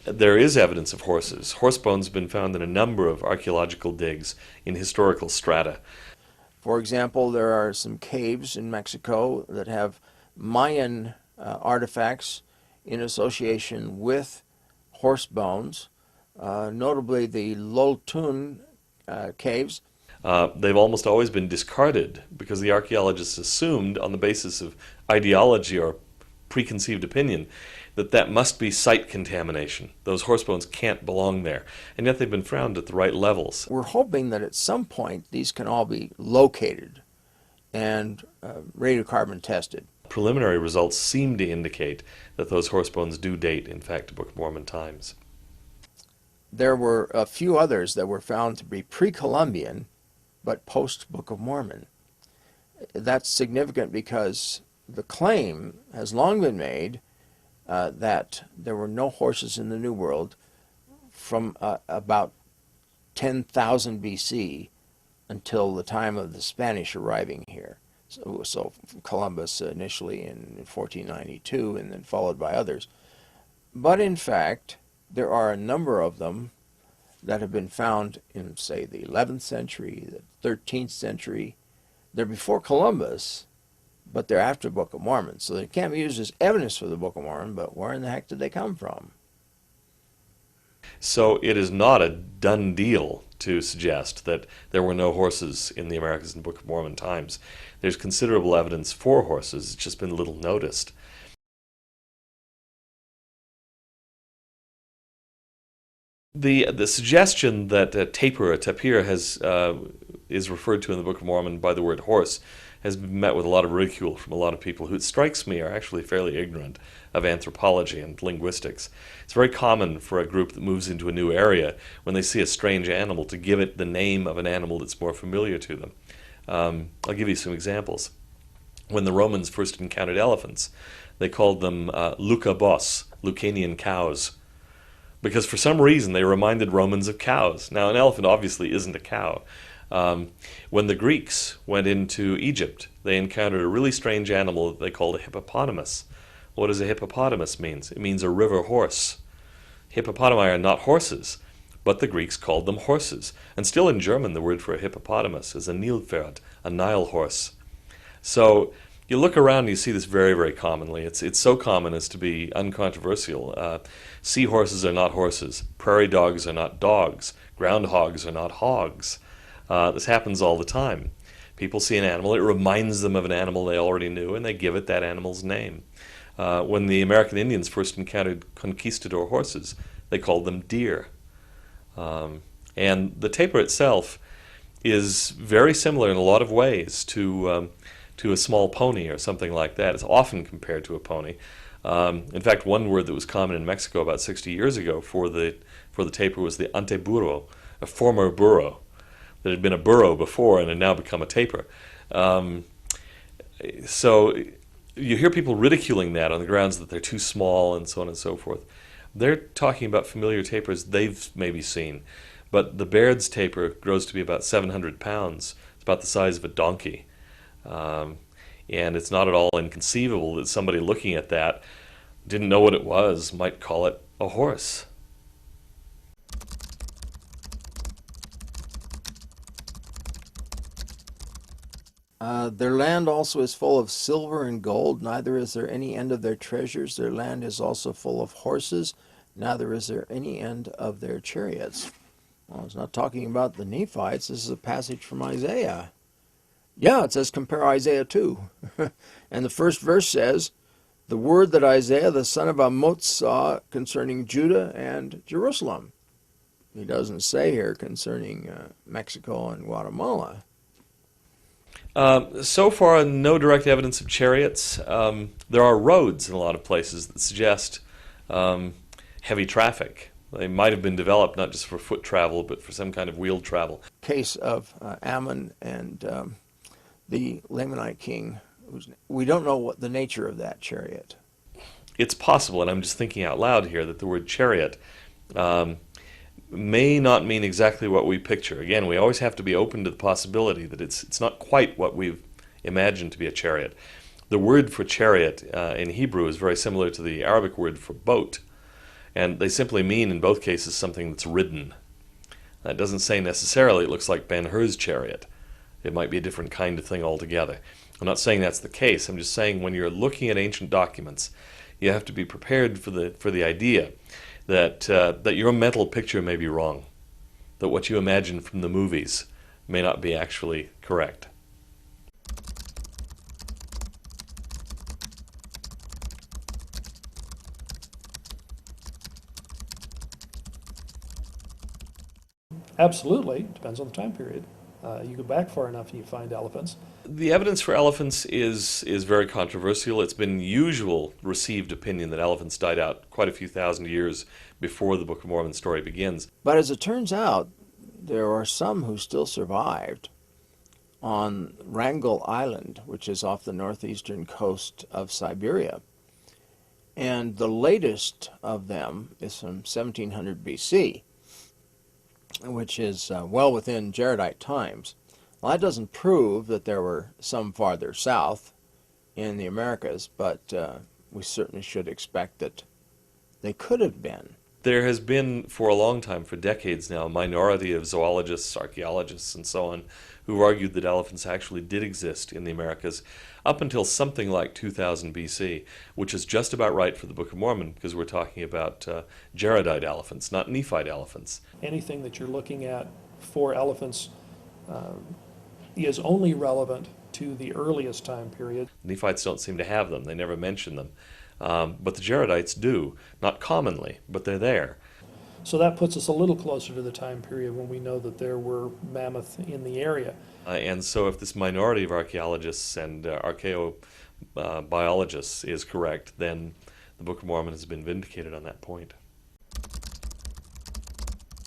there is evidence of horses. Horse bones have been found in a number of archaeological digs in historical strata. For example, there are some caves in Mexico that have Mayan artifacts in association with horse bones, notably the Loltun caves. They've almost always been discarded because the archaeologists assumed, on the basis of ideology or preconceived opinion, that that must be site contamination. Those horse bones can't belong there. And yet they've been found at the right levels. We're hoping that at some point these can all be located and radiocarbon tested. Preliminary results seem to indicate that those horse bones do date, in fact, to Book of Mormon times. There were a few others that were found to be pre-Columbian, but post-Book of Mormon. That's significant because the claim has long been made that there were no horses in the New World from about 10,000 BC until the time of the Spanish arriving here. So Columbus initially in 1492 and then followed by others. But in fact, there are a number of them that have been found in, say, the 11th century, the 13th century. They're before Columbus, but they're after the Book of Mormon. So they can't be used as evidence for the Book of Mormon, but where in the heck did they come from? So it is not a done deal to suggest that there were no horses in the Americas in Book of Mormon times. There's considerable evidence for horses, it's just been little noticed. The suggestion that a tapir is referred to in the Book of Mormon by the word horse has been met with a lot of ridicule from a lot of people who, it strikes me, are actually fairly ignorant of anthropology and linguistics. It's very common for a group that moves into a new area, when they see a strange animal, to give it the name of an animal that's more familiar to them. I'll give you some examples. When the Romans first encountered elephants, they called them Lucabos, Lucanian cows, because for some reason they reminded Romans of cows. Now, an elephant obviously isn't a cow. When the Greeks went into Egypt, they encountered a really strange animal that they called a hippopotamus. What does a hippopotamus mean? It means a river horse. Hippopotami are not horses, but the Greeks called them horses. And still in German, the word for a hippopotamus is a Nilpferd, a Nile horse. So you look around and you see this very, very commonly. It's so common as to be uncontroversial. Seahorses are not horses. Prairie dogs are not dogs. Groundhogs are not hogs. This happens all the time. People see an animal, it reminds them of an animal they already knew, and they give it that animal's name. When the American Indians first encountered conquistador horses, they called them deer. And the tapir itself is very similar in a lot of ways to a small pony or something like that. It's often compared to a pony. In fact, one word that was common in Mexico about 60 years ago for the tapir was the anteburro, a former burro that had been a burro before and had now become a tapir. So you hear people ridiculing that on the grounds that they're too small and so on and so forth. They're talking about familiar tapirs they've maybe seen, but the Baird's tapir grows to be about 700 pounds. It's about the size of a donkey. And it's not at all inconceivable that somebody looking at that didn't know what it was, might call it a horse. Their land also is full of silver and gold, neither is there any end of their treasures. Their land is also full of horses, neither is there any end of their chariots. Well, it's not talking about the Nephites. This is a passage from Isaiah. Yeah, it says compare Isaiah 2. And the first verse says, the word that Isaiah the son of Amoz saw concerning Judah and Jerusalem. He doesn't say here concerning Mexico and Guatemala. So far, no direct evidence of chariots. There are roads in a lot of places that suggest heavy traffic. They might have been developed not just for foot travel, but for some kind of wheeled travel. Case of Ammon and the Lamanite king. We don't know what the nature of that chariot. It's possible, and I'm just thinking out loud here, that the word chariot may not mean exactly what we picture. Again, we always have to be open to the possibility that it's not quite what we've imagined to be a chariot. The word for chariot in Hebrew is very similar to the Arabic word for boat, And they simply mean, in both cases, something that's ridden. That doesn't say necessarily it looks like Ben-Hur's chariot. It might be a different kind of thing altogether. I'm not saying that's the case. I'm just saying when you're looking at ancient documents, you have to be prepared for the idea that that your mental picture may be wrong, that what you imagine from the movies may not be actually correct. Absolutely. Depends on the time period. You go back far enough and you find elephants. The evidence for elephants is very controversial. It's been usual received opinion that elephants died out quite a few thousand years before the Book of Mormon story begins. But as it turns out, there are some who still survived on Wrangel Island, which is off the northeastern coast of Siberia. And the latest of them is from 1700 BC, which is well within Jaredite times. Well, that doesn't prove that there were some farther south in the Americas, but we certainly should expect that they could have been. There has been, for a long time, for decades now, a minority of zoologists, archaeologists, and so on, who argued that elephants actually did exist in the Americas up until something like 2000 BC, which is just about right for the Book of Mormon, because we're talking about Jaredite elephants, not Nephite elephants. Anything that you're looking at for elephants is only relevant to the earliest time period. Nephites don't seem to have them. They never mention them. But the Jaredites do, not commonly, but they're there. So that puts us a little closer to the time period when we know that there were mammoth in the area. And so if this minority of archaeologists and archaeobiologists is correct, then the Book of Mormon has been vindicated on that point.